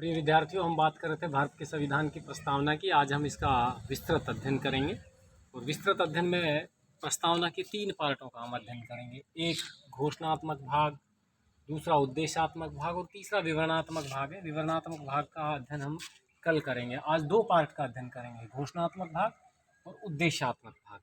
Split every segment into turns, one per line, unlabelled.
प्रिय विद्यार्थियों, हम बात कर रहे थे भारत के संविधान की प्रस्तावना की। आज हम इसका विस्तृत अध्ययन करेंगे और विस्तृत अध्ययन में प्रस्तावना के 3 पार्टों का हम अध्ययन करेंगे। एक घोषणात्मक भाग, दूसरा उद्देश्यात्मक भाग और तीसरा विवरणात्मक भाग है। विवरणात्मक भाग का अध्ययन हम कल करेंगे। आज 2 पार्ट का अध्ययन करेंगे, घोषणात्मक भाग और उद्देश्यात्मक भाग।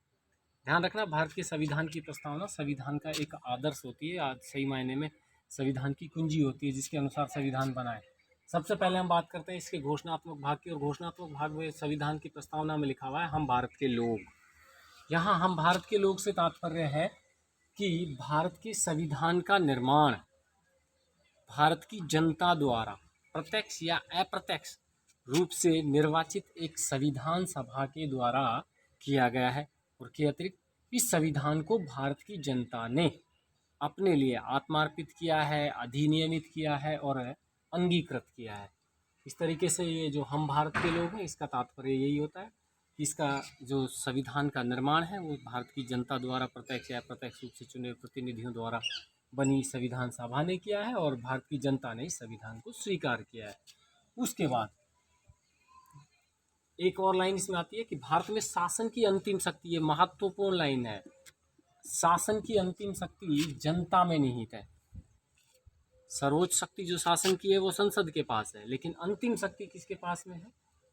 ध्यान रखना, भारत के संविधान की प्रस्तावना संविधान का एक आदर्श होती है। आज सही मायने में संविधान की कुंजी होती है जिसके अनुसार संविधान बना है। सबसे पहले हम बात करते हैं इसके घोषणात्मक भाग की। और घोषणात्मक भाग में संविधान की प्रस्तावना में लिखा हुआ है हम भारत के लोग। यहाँ हम भारत के लोग से तात्पर्य है कि भारत के संविधान का निर्माण भारत की जनता द्वारा प्रत्यक्ष या अप्रत्यक्ष रूप से निर्वाचित एक संविधान सभा के द्वारा किया गया है। और के अतिरिक्त इस संविधान को भारत की जनता ने अपने लिए आत्मार्पित किया है, अधिनियमित किया है और अंगीकृत किया है। इस तरीके से ये जो हम भारत के लोग हैं, इसका तात्पर्य यही होता है कि इसका जो संविधान का निर्माण है वो भारत की जनता द्वारा प्रत्यक्ष या अप्रत्यक्ष रूप से चुने प्रतिनिधियों द्वारा बनी संविधान सभा ने किया है और भारत की जनता ने इस संविधान को स्वीकार किया है। उसके बाद एक और लाइन इसमें आती है कि भारत में शासन की अंतिम शक्ति, ये महत्वपूर्ण लाइन है, शासन की अंतिम शक्ति जनता में निहित है। सर्वोच्च शक्ति जो शासन की है वो संसद के पास है, लेकिन अंतिम शक्ति किसके पास में है?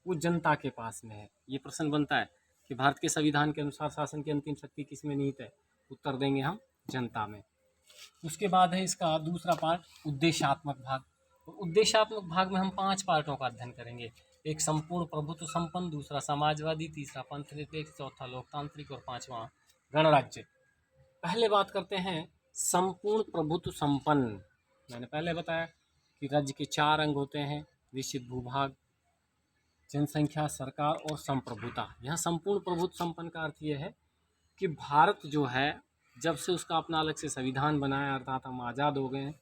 वो जनता के पास में है। ये प्रश्न बनता है कि भारत के संविधान के अनुसार शासन की अंतिम शक्ति किस में निहित है? उत्तर देंगे हम जनता में। उसके बाद है इसका दूसरा पार्ट, उद्देश्यात्मक भाग। उद्देश्यात्मक भाग में हम 5 पार्टों का अध्ययन करेंगे। एक संपूर्ण प्रभुत्व संपन्न, दूसरा समाजवादी, तीसरा पंथ निरपेक्ष, चौथा लोकतांत्रिक और 5वां गणराज्य। पहले बात करते हैं संपूर्ण प्रभुत्व संपन्न। मैंने पहले बताया कि राज्य के 4 अंग होते हैं, निश्चित भूभाग, जनसंख्या, सरकार और संप्रभुता। यहाँ संपूर्ण प्रभुत्व संपन्न का अर्थ ये है कि भारत जो है जब से उसका अपना अलग से संविधान बनाया, अर्थात हम आज़ाद हो गए हैं,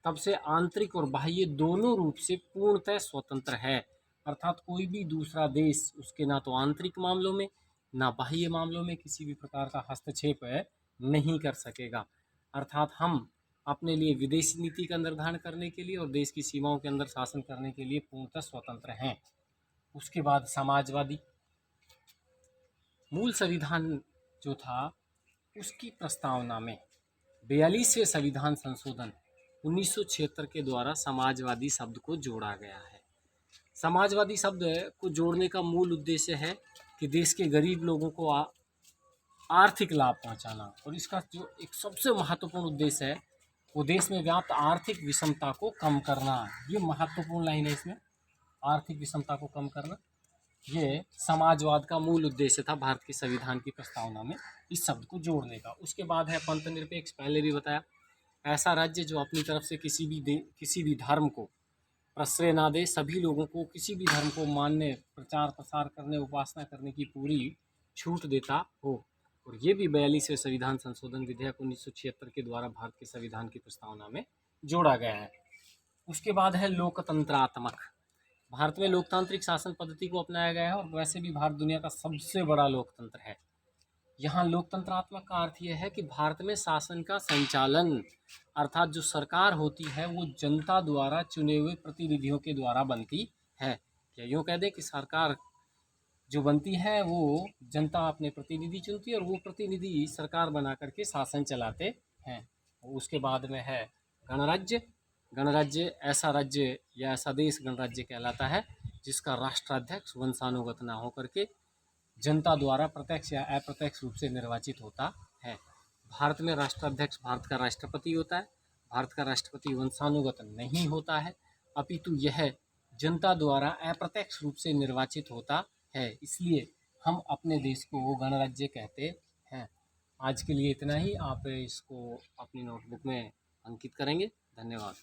तब से आंतरिक और बाह्य दोनों रूप से पूर्णतः स्वतंत्र है। अर्थात कोई भी दूसरा देश उसके ना तो आंतरिक मामलों में ना बाह्य मामलों में किसी भी प्रकार का हस्तक्षेप नहीं कर सकेगा। अर्थात हम अपने लिए विदेशी नीति का निर्धारण करने के लिए और देश की सीमाओं के अंदर शासन करने के लिए पूर्णतः स्वतंत्र हैं। उसके बाद समाजवादी। मूल संविधान जो था उसकी प्रस्तावना में 42वें संविधान संशोधन 1976 के द्वारा समाजवादी शब्द को जोड़ा गया है। समाजवादी शब्द को जोड़ने का मूल उद्देश्य है कि देश के गरीब लोगों को आर्थिक लाभ पहुंचाना, और इसका जो एक सबसे महत्वपूर्ण उद्देश्य है वो देश में व्याप्त आर्थिक विषमता को कम करना। ये महत्वपूर्ण लाइन है इसमें, आर्थिक विषमता को कम करना। ये समाजवाद का मूल उद्देश्य था भारत के संविधान की प्रस्तावना में इस शब्द को जोड़ने का। उसके बाद है पंथ निरपेक्ष। पहले भी बताया, ऐसा राज्य जो अपनी तरफ से किसी भी धर्म को प्रश्रय ना दे, सभी लोगों को किसी भी धर्म को मानने, प्रचार प्रसार करने, उपासना करने की पूरी छूट देता हो। और ये भी 42वें संविधान संशोधन विधेयक 1976 के द्वारा भारत के संविधान की प्रस्तावना में जोड़ा गया है। उसके बाद है लोकतंत्रात्मक। भारत में लोकतांत्रिक शासन पद्धति को अपनाया गया है और वैसे भी भारत दुनिया का सबसे बड़ा लोकतंत्र है। यहाँ लोकतंत्रात्मक का अर्थ यह है कि भारत में शासन का संचालन, अर्थात जो सरकार होती है वो जनता द्वारा चुने हुए प्रतिनिधियों के द्वारा बनती है। क्या यूँ कह दें कि सरकार जो बनती है वो जनता अपने प्रतिनिधि चुनती है और वो प्रतिनिधि सरकार बना करके शासन चलाते हैं। उसके बाद में है गणराज्य। गणराज्य ऐसा राज्य या ऐसा देश गणराज्य कहलाता है जिसका राष्ट्राध्यक्ष वंशानुगत ना होकर के जनता द्वारा प्रत्यक्ष या अप्रत्यक्ष रूप से निर्वाचित होता है। भारत में राष्ट्राध्यक्ष भारत का राष्ट्रपति होता है। भारत का राष्ट्रपति वंशानुगत नहीं होता है, अपितु यह जनता द्वारा अप्रत्यक्ष रूप से निर्वाचित होता है। इसलिए हम अपने देश को गणराज्य कहते हैं। आज के लिए इतना ही। आप इसको अपनी नोटबुक में अंकित करेंगे। धन्यवाद।